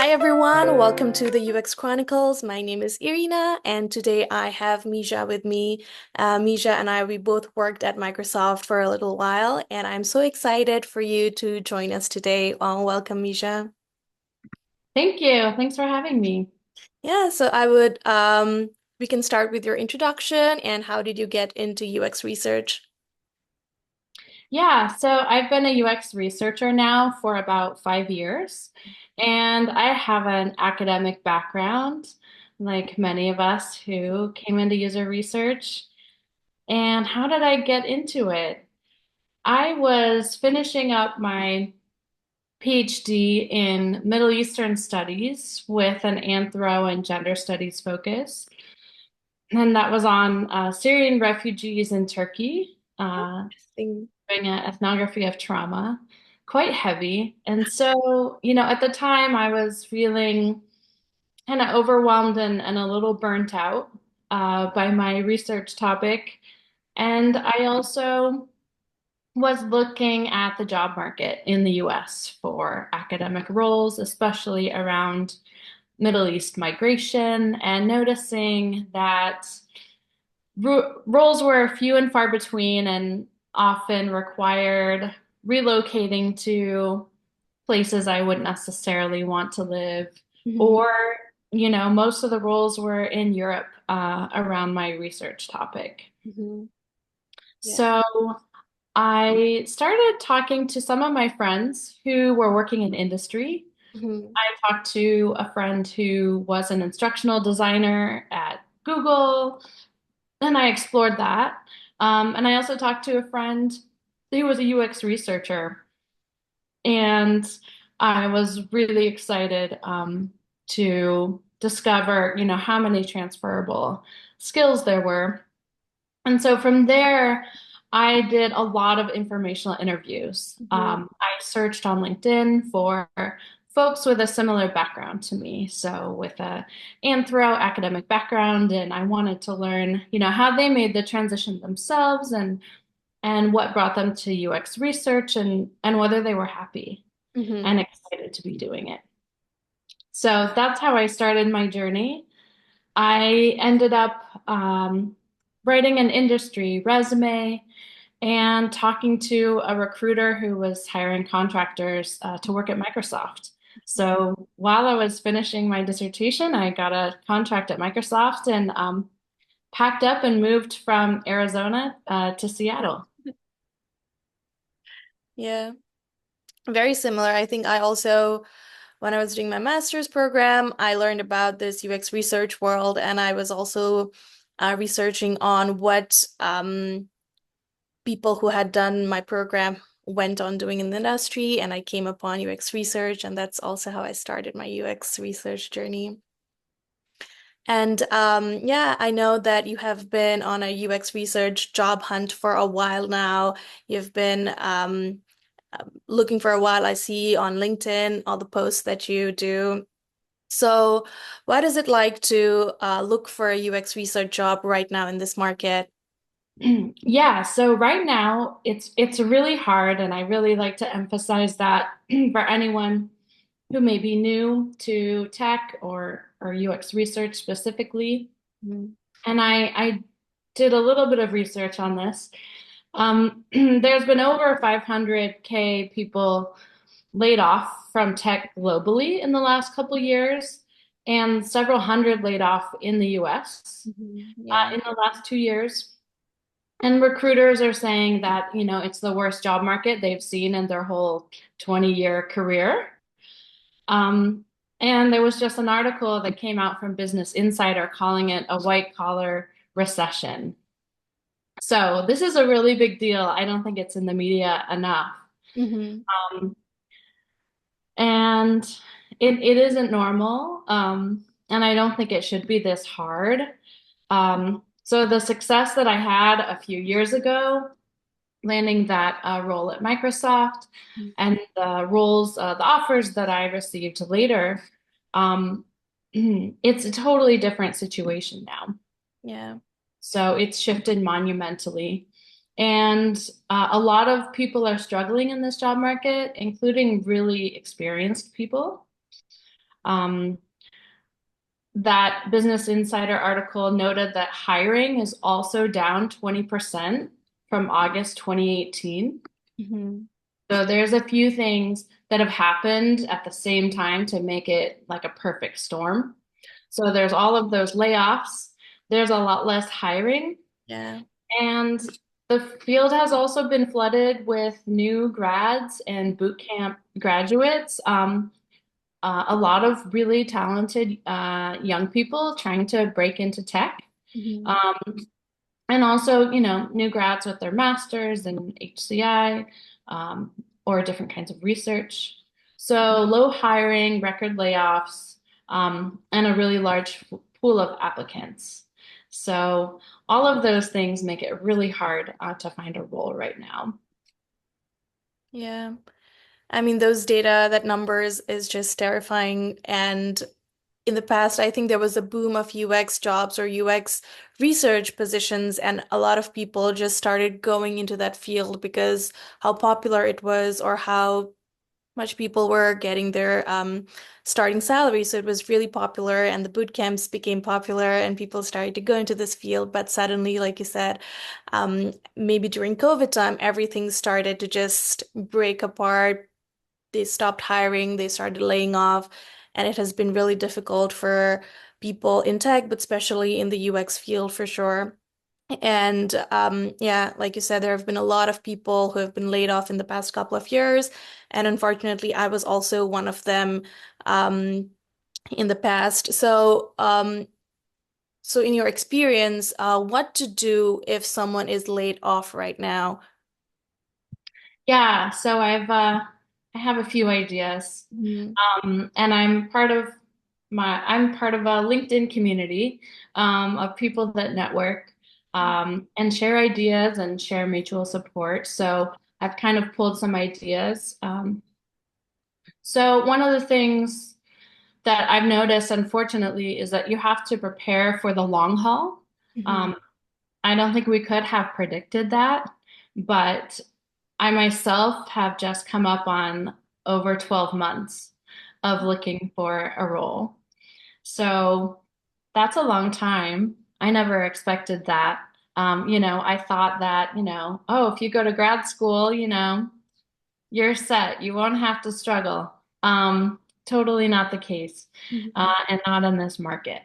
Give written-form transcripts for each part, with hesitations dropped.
Hi everyone, welcome to the UX Chronicles. My name is Irina, and today I have Mija with me. Mija and I, we both worked at Microsoft for a little while, and I'm so excited for you to join us today. Welcome, Mija. Thank you. Thanks for having me. Yeah, so we can start with your introduction and how did you get into UX research? Yeah, so I've been a UX researcher now for about 5 years, and I have an academic background, like many of us who came into user research. And how did I get into it? I was finishing up my PhD in Middle Eastern studies with an anthro and gender studies focus. And that was on Syrian refugees in Turkey. Interesting. Doing an ethnography of trauma, quite heavy. And so, at the time I was feeling kind of overwhelmed and a little burnt out by my research topic. And I also was looking at the job market in the US for academic roles, especially around Middle East migration, and noticing that roles were few and far between and often required relocating to places I wouldn't necessarily want to live. Hmm. Or, most of the roles were in Europe around my research topic. Hmm. Yeah. So I started talking to some of my friends who were working in industry. Hmm. I talked to a friend who was an instructional designer at Google. And I explored that. And I also talked to a friend who was a UX researcher. And I was really excited to discover, how many transferable skills there were. And so from there, I did a lot of informational interviews. Hmm. I searched on LinkedIn for folks with a similar background to me. So with a anthro academic background, and I wanted to learn, how they made the transition themselves and what brought them to UX research and whether they were happy Hmm. and excited to be doing it. So that's how I started my journey. I ended up writing an industry resume and talking to a recruiter who was hiring contractors to work at Microsoft. So while I was finishing my dissertation, I got a contract at Microsoft and packed up and moved from Arizona to Seattle. Yeah, very similar. I think I also when I was doing my master's program, I learned about this UX research world, and I was also researching on what people who had done my program went on doing in the industry, and I came upon UX research, and that's also how I started my UX research journey. And yeah, I know that you have been on a UX research job hunt for a while now. You've been looking for a while. I see on LinkedIn all the posts that you do. So, what is it like to look for a UX research job right now in this market? Yeah, so right now it's really hard, and I really like to emphasize that for anyone who may be new to tech or UX research specifically. Mhm. And I did a little bit of research on this. There's been over 500K people laid off from tech globally in the last couple years, and several hundred laid off in the US Mhm. Yeah. in the last 2 years. And recruiters are saying that, it's the worst job market they've seen in their whole 20-year career. Um, and there was just an article that came out from Business Insider calling it a white collar recession. So this is a really big deal. I don't think it's in the media enough. Hmm. Um, and it isn't normal. And I don't think it should be this hard. So the success that I had a few years ago landing that role at Microsoft and the offers that I received later, um, it's a totally different situation now. Yeah. So it's shifted monumentally. And a lot of people are struggling in this job market, including really experienced people. Um, that Business Insider article noted that hiring is also down 20% from August 2018. Hmm. So there's a few things that have happened at the same time to make it like a perfect storm. So there's all of those layoffs, there's a lot less hiring, Yeah. and the field has also been flooded with new grads and boot camp graduates. A lot of really talented young people trying to break into tech. Hmm. Um, and also, new grads with their masters in HCI, um, or different kinds of research. So low hiring, record layoffs, and a really large pool of applicants. So all of those things make it really hard to find a role right now. Yeah. I mean, those data, that numbers is just terrifying. And in the past, I think there was a boom of UX jobs or UX research positions, and a lot of people just started going into that field because how popular it was or how much people were getting their starting salary. So it was really popular, and the boot camps became popular, and people started to go into this field. But suddenly, like you said, maybe during COVID time, everything started to just break apart. They stopped hiring, they started laying off, and it has been really difficult for people in tech, but especially in the UX field for sure. And yeah, like you said, there have been a lot of people who have been laid off in the past couple of years. And unfortunately, I was also one of them um, in the past. So in your experience, what to do if someone is laid off right now? Yeah, so I have a few ideas. Mhm. And I'm part of a LinkedIn community of people that network and share ideas and share mutual support. So I've kind of pulled some ideas. So one of the things that I've noticed, unfortunately, is that you have to prepare for the long haul. Mhm. Um, I don't think we could have predicted that, but I myself have just come up on over 12 months of looking for a role. So that's a long time. I never expected that. I thought that, oh, if you go to grad school, you're set. You won't have to struggle. Totally not the case, Mhm. and not in this market.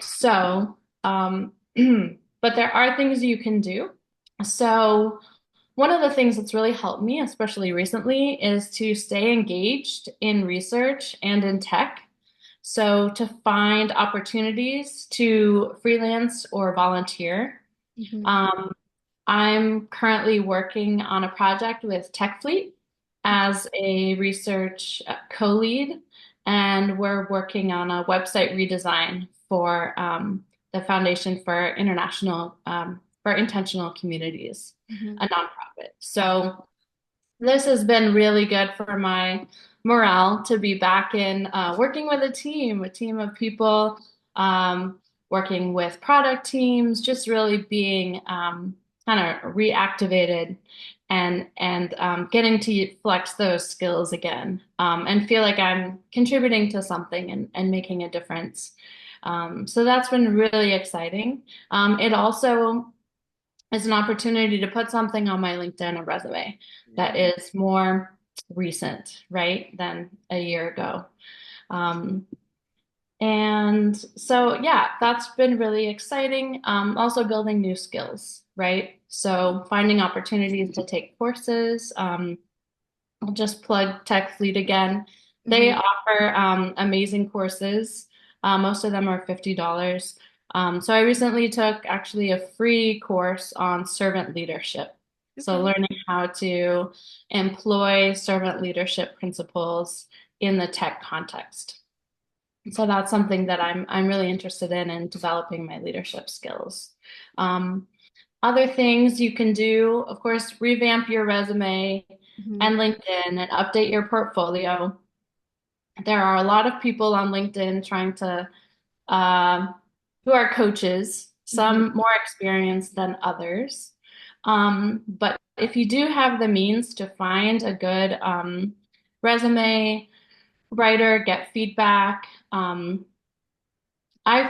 So, but there are things you can do. So, one of the things that's really helped me, especially recently, is to stay engaged in research and in tech. So, to find opportunities to freelance or volunteer. Mhm. Um, I'm currently working on a project with TechFleet as a research co-lead, and we're working on a website redesign for the Foundation for for Intentional Communities, Mhm. a nonprofit. So this has been really good for my morale to be back in working with a team of people, um, working with product teams, just really being kind of reactivated and getting to flex those skills again, and feel like I'm contributing to something and making a difference. So that's been really exciting. It also is an opportunity to put something on my LinkedIn or resume that Yeah. is more recent, right, than a year ago. Um, and so, yeah, that's been really exciting. Also building new skills, right? So finding opportunities to take courses. I'll just plug TechFleet again. They Mhm. offer amazing courses. Most of them are $50. So I recently took actually a free course on servant leadership. So Okay. learning how to employ servant leadership principles in the tech context. So that's something that I'm really interested in developing my leadership skills. Um, Other things you can do, of course, revamp your resume Mhm. and LinkedIn and update your portfolio. There are a lot of people on LinkedIn trying to, um, who are coaches, Mhm. some more experienced than others. But if you do have the means to find a good resume, writer, get feedback. I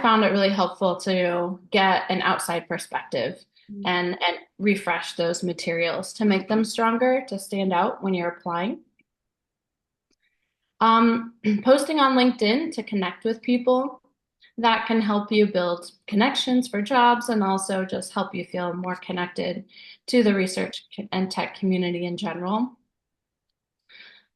found it really helpful to get an outside perspective and refresh those materials to make them stronger, to stand out when you're applying. Posting on LinkedIn to connect with people that can help you build connections for jobs and also just help you feel more connected to the research and tech community in general.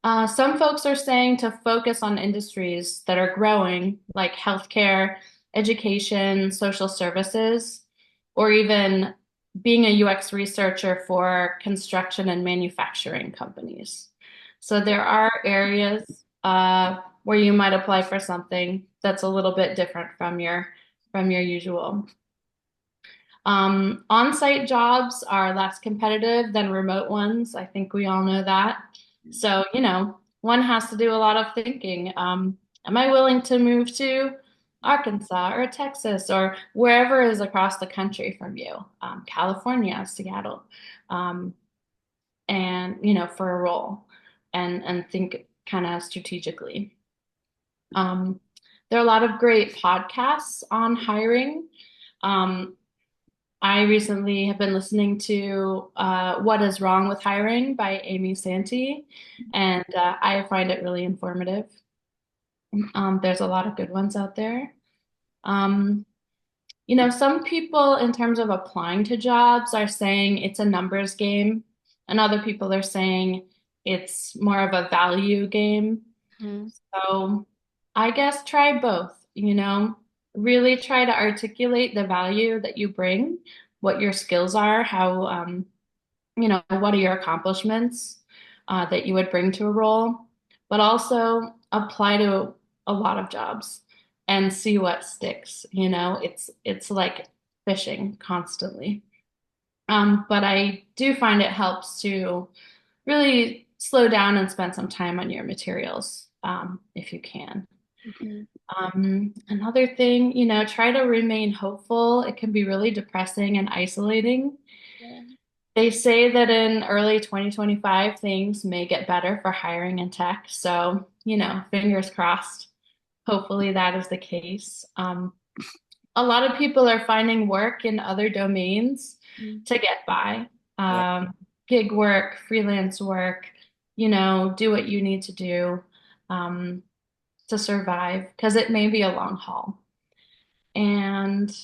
Some folks are saying to focus on industries that are growing, like healthcare, education, social services, or even being a UX researcher for construction and manufacturing companies. So there are areas where you might apply for something that's a little bit different from your usual. On-site jobs are less competitive than remote ones. I think we all know that. So, one has to do a lot of thinking. Am I willing to move to Arkansas or Texas or wherever is across the country from you? California, Seattle, um, and for a role, and think kind of strategically. Um, there are a lot of great podcasts on hiring. Um, I recently have been listening to What is Wrong with Hiring by Amy Santee, and I find it really informative. There's a lot of good ones out there. Um, some people, in terms of applying to jobs, are saying it's a numbers game, and other people are saying it's more of a value game. Mhm. So I guess try both, really try to articulate the value that you bring, what your skills are, how, what are your accomplishments that you would bring to a role, but also apply to a lot of jobs and see what sticks. It's like fishing constantly. But I do find it helps to really slow down and spend some time on your materials if you can. Mhm. Another thing, try to remain hopeful. It can be really depressing and isolating. Yeah. They say that in early 2025, things may get better for hiring in tech. So, fingers crossed. Hopefully that is the case. A lot of people are finding work in other domains Mm. to get by. Yeah. Gig work, freelance work, do what you need to do um, to survive because it may be a long haul. And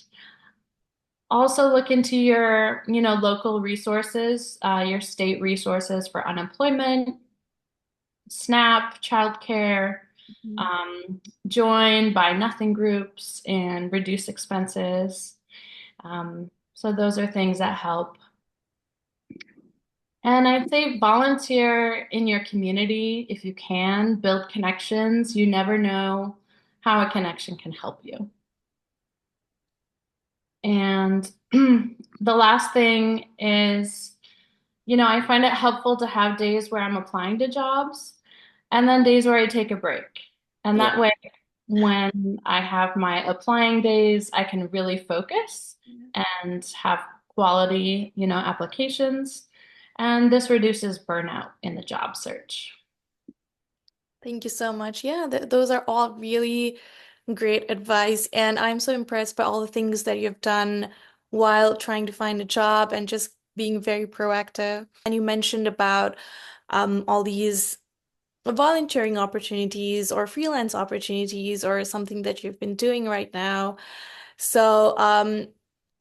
also look into your, local resources, your state resources for unemployment, SNAP, childcare, Mhm. um, join buy nothing groups and reduce expenses. So those are things that help. And I'd say volunteer in your community if you can, build connections. You never know how a connection can help you. And the last thing is, I find it helpful to have days where I'm applying to jobs and then days where I take a break. And Yeah. that way, when I have my applying days, I can really focus and have quality, applications. And this reduces burnout in the job search. Thank you so much. Yeah, th those are all really great advice. And I'm so impressed by all the things that you've done while trying to find a job and just being very proactive. And you mentioned about all these volunteering opportunities or freelance opportunities or something that you've been doing right now. So,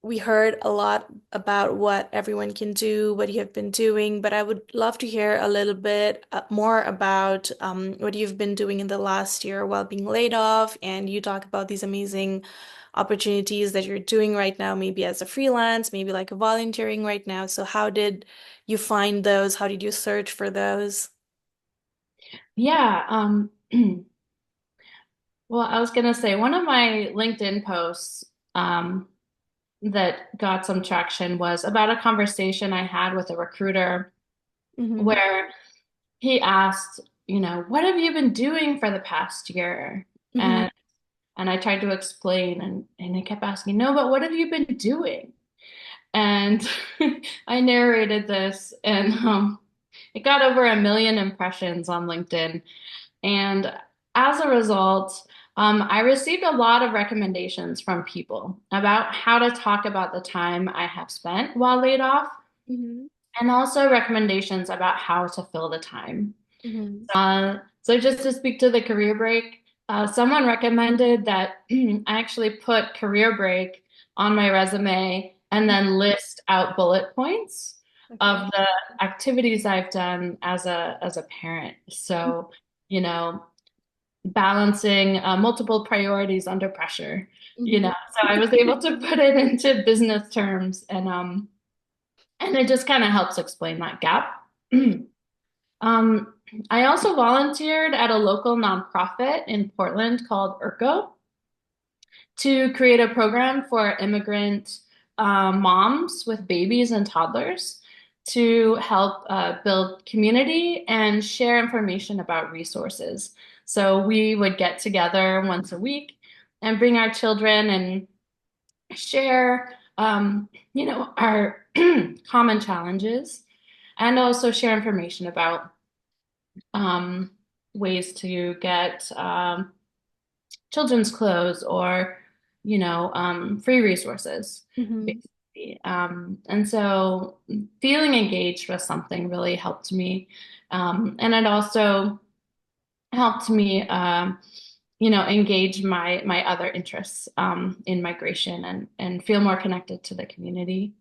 we heard a lot about what everyone can do, what you have been doing, but I would love to hear a little bit more about what you've been doing in the last year while being laid off. And you talk about these amazing opportunities that you're doing right now, maybe as a freelance, maybe like a volunteering right now. So, how did you find those? How did you search for those? Yeah. Well, I was going to say one of my LinkedIn posts that got some traction was about a conversation I had with a recruiter Hmm. where he asked, what have you been doing for the past year? Hmm. And I tried to explain and he kept asking, no, but what have you been doing? And I narrated this and it got over 1 million impressions on LinkedIn. And as a result, I received a lot of recommendations from people about how to talk about the time I have spent while laid off, Mm-hmm. and also recommendations about how to fill the time. Mm-hmm. So just to speak to the career break, someone recommended that I actually put career break on my resume and then list out bullet points Okay. of the activities I've done as a parent. So, you know, balancing multiple priorities under pressure, Mm-hmm. So I was able to put it into business terms and it just kind of helps explain that gap. Um, I also volunteered at a local nonprofit in Portland called ERCO to create a program for immigrant moms with babies and toddlers to help build community and share information about resources. So we would get together once a week and bring our children and share, our common challenges and also share information about um, ways to get children's clothes or, free resources, Mm-hmm. basically. And so feeling engaged with something really helped me. And it also helped me, engage my other interests in migration and feel more connected to the community.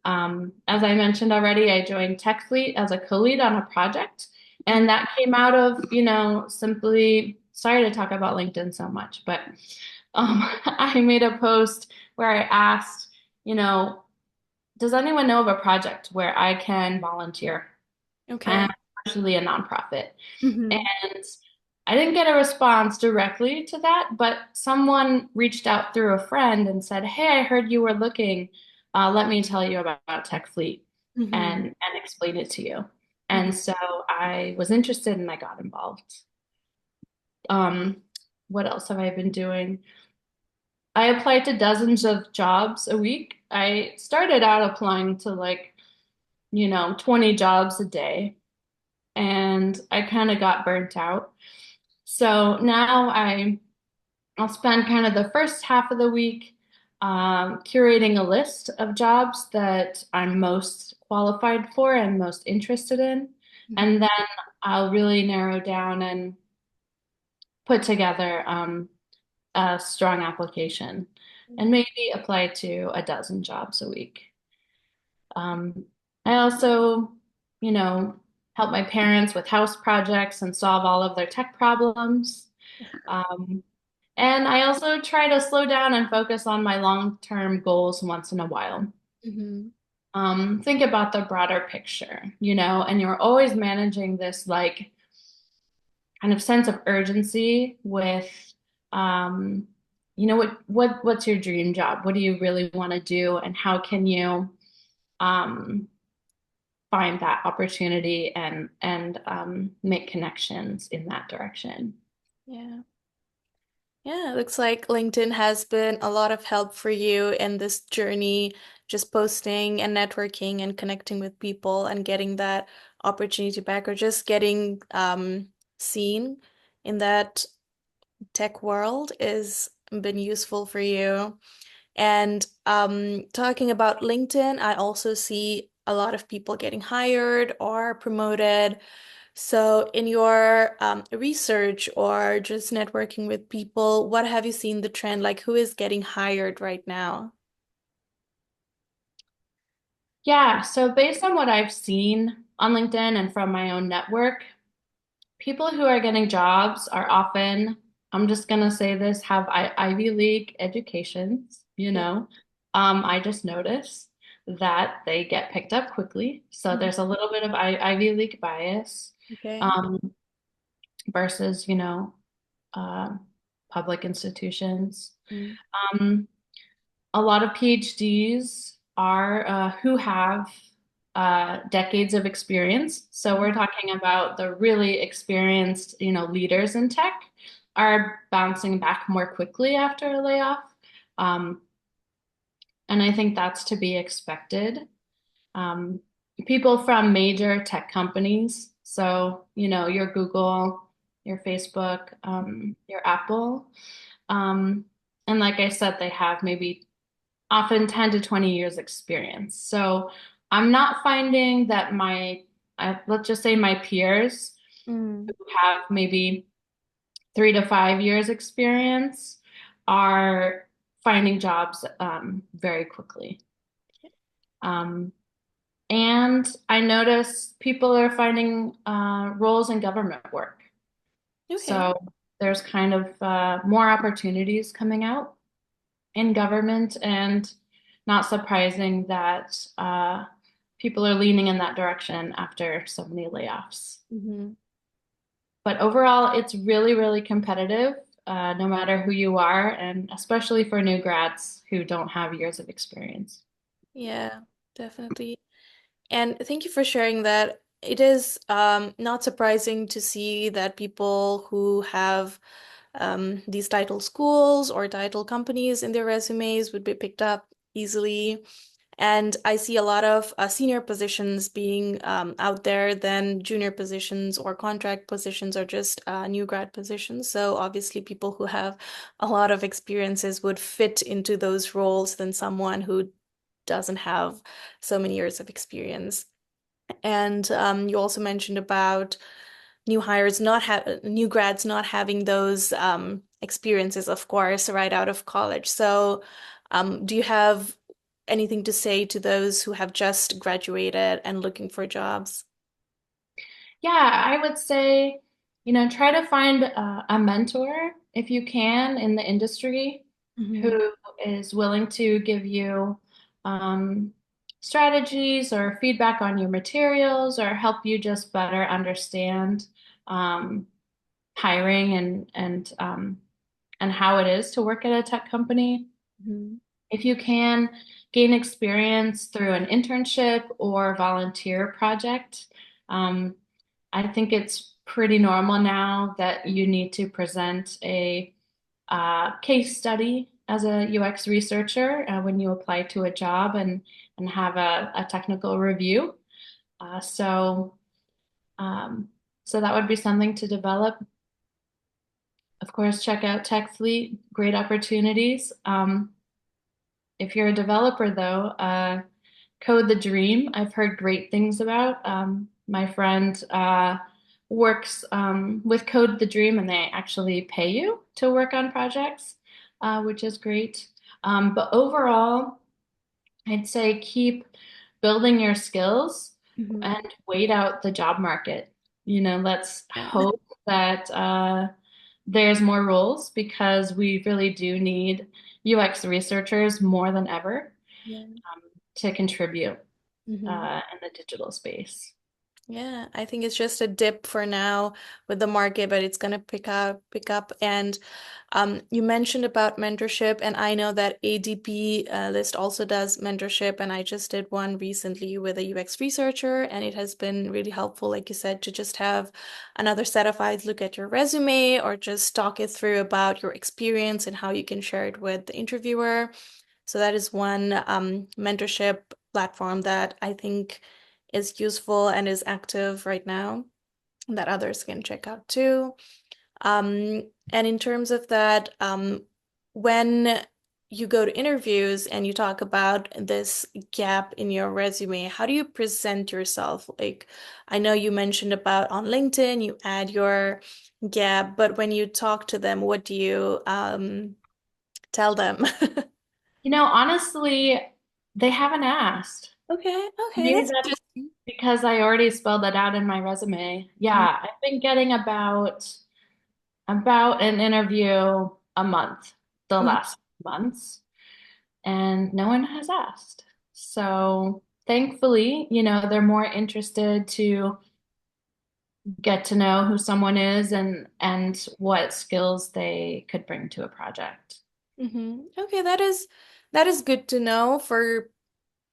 As I mentioned already, I joined TechFleet as a co-lead on a project, and that came out of, simply, sorry to talk about LinkedIn so much, but I made a post where I asked, you know, does anyone know of a project where I can volunteer? I'm Okay. actually a nonprofit. Mm-hmm. And I didn't get a response directly to that, but someone reached out through a friend and said, "Hey, I heard you were looking. Let me tell you about TechFleet Mm-hmm. and explain it to you." Mm-hmm. And so I was interested and I got involved. Um, what else have I been doing? I applied to dozens of jobs a week. I started out applying to 20 jobs a day, and I kind of got burnt out. So now I'll spend kind of the first half of the week curating a list of jobs that I'm most qualified for and most interested in. Mm-hmm. And then I'll really narrow down and put together a strong application and maybe apply to a dozen jobs a week. Um, I also, you know, help my parents with house projects and solve all of their tech problems. Um, And I also try to slow down and focus on my long-term goals once in a while. Mm-hmm. Think about the broader picture, and you're always managing this kind of sense of urgency with, um, what's your dream job? What do you really want to do? And how can you um, find that opportunity and make connections in that direction? Yeah. Yeah, it looks like LinkedIn has been a lot of help for you in this journey, just posting and networking and connecting with people and getting that opportunity back or just getting seen in that tech world is been useful for you. And talking about LinkedIn, I also see a lot of people getting hired or promoted. So, in your research or just networking with people, what have you seen the trend? Like, who is getting hired right now? Yeah, so based on what I've seen on LinkedIn and from my own network, people who are getting jobs are often, I'm just gonna say this, have Ivy League educations, Yeah. I just noticed that they get picked up quickly. So Mhm. there's a little bit of Ivy League bias, Okay. um, versus, uh, public institutions. Mm. Um, a lot of PhDs are who have decades of experience. So we're talking about the really experienced, leaders in tech are bouncing back more quickly after a layoff. Um, and I think that's to be expected. Um, People from major tech companies, so, your Google. your Facebook, your Apple. Um, and like I said, they have maybe often 10 to 20 years experience. So I'm not finding that let's just say my peers Mm. who have maybe 3 to 5 years experience are finding jobs very quickly. Um, and I notice people are finding roles in government work. Okay. So there's kind of more opportunities coming out in government, and not surprising that people are leaning in that direction after so many layoffs. Hmm. But overall, it's really, really competitive, no matter who you are, and especially for new grads who don't have years of experience. Yeah, definitely. And thank you for sharing that. It is not surprising to see that people who have these title schools or title companies in their resumes would be picked up easily. And I see a lot of senior positions being out there than junior positions or contract positions or just new grad positions. So obviously, people who have a lot of experiences would fit into those roles than someone who doesn't have so many years of experience. And you also mentioned about new grads not having those experiences, of course, right out of college. So, do you have anything to say to those who have just graduated and looking for jobs? Yeah, I would say, try to find a mentor if you can in the industry Hmm. who is willing to give you um, strategies or feedback on your materials or help you just better understand um, hiring and how it is to work at a tech company. Hmm. If you can gain experience through an internship or volunteer project, um, I think it's pretty normal now that you need to present a case study as a UX researcher when you apply to a job and have a technical review. Uh, so, um, so that would be something to develop. Of course, check out TechFleet, great opportunities. If you're a developer, though, Code the Dream, I've heard great things about. My friend works with Code the Dream, and they actually pay you to work on projects, which is great. But overall, I'd say keep building your skills Hmm. and wait out the job market. Let's Yeah. hope that there's more roles because we really do need UX researchers more than ever Yeah. to contribute Hmm. in the digital space. Yeah, I think it's just a dip for now with the market, but it's gonna pick up. And you mentioned about mentorship, and I know that ADP list also does mentorship, and I just did one recently with a UX researcher, and it has been really helpful, like you said, to just have another set of eyes look at your resume or just talk it through about your experience and how you can share it with the interviewer. So that is one mentorship platform that I think is useful and is active right now that others can check out too. And in terms of that, when you go to interviews and you talk about this gap in your resume, how do you present yourself? Like, I know you mentioned about on LinkedIn, you add your gap, but when you talk to them, what do you tell them? Honestly, they haven't asked. Okay, okay, Maybe that's that's interesting. because I already spelled that out in my resume. Yeah, I've been getting about an interview a month the Mhm. last months, and no one has asked. So thankfully, they're more interested to get to know who someone is and what skills they could bring to a project. Okay, that is good to know for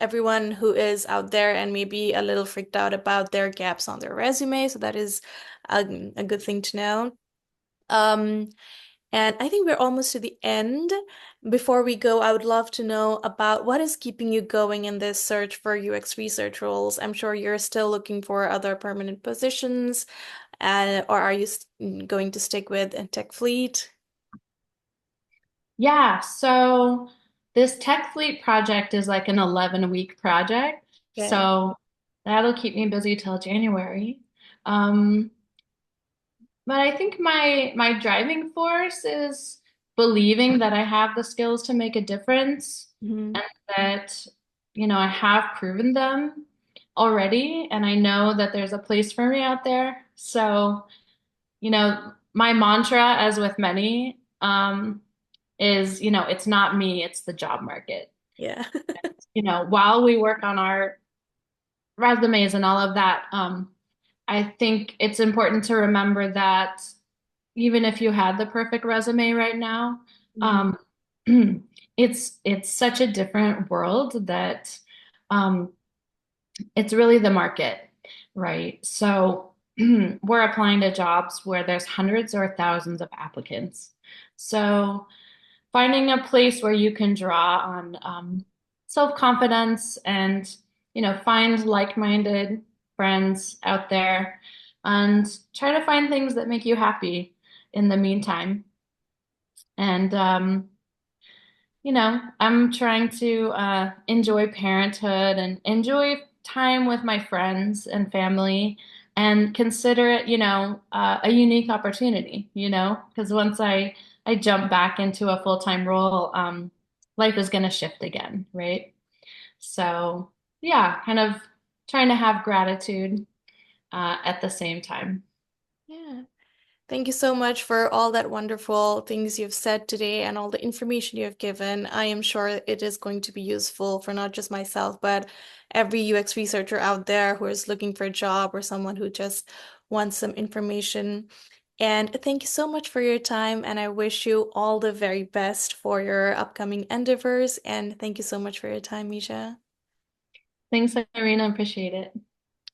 everyone who is out there and maybe a little freaked out about their gaps on their resume. So that is a good thing to know. Um, and I think we're almost to the end. Before we go, I would love to know about what is keeping you going in this search for UX research roles. I'm sure you're still looking for other permanent positions. or are you going to stick with TechFleet? Yeah, so this TechFleet project is like an 11-week project. Okay. So that'll keep me busy till January. Um, but I think my driving force is believing that I have the skills to make a difference Hmm. and that, I have proven them already, and I know that there's a place for me out there. So, my mantra, as with many, is, it's not me, it's the job market. Yeah. While we work on our resumes and all of that, I think it's important to remember that even if you had the perfect resume right now, Mhm. um, it's such a different world that um, it's really the market, right? So we're applying to jobs where there's hundreds or thousands of applicants. So finding a place where you can draw on self-confidence and, find like-minded friends out there and try to find things that make you happy in the meantime. And, I'm trying to enjoy parenthood and enjoy time with my friends and family and consider it, a unique opportunity, because once I jump back into a full-time role, life is going to shift again, right? So, yeah, kind of trying to have gratitude at the same time. Yeah. Thank you so much for all that wonderful things you've said today and all the information you have given. I am sure it is going to be useful for not just myself, but every UX researcher out there who is looking for a job or someone who just wants some information. And thank you so much for your time. And I wish you all the very best for your upcoming endeavors. And thank you so much for your time, Misha. Thanks, Irina. Appreciate it.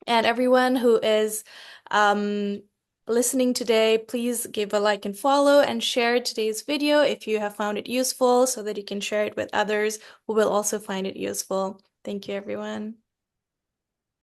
And everyone who is um, listening today, please give a like and follow and share today's video if you have found it useful so that you can share it with others who will also find it useful. Thank you, everyone.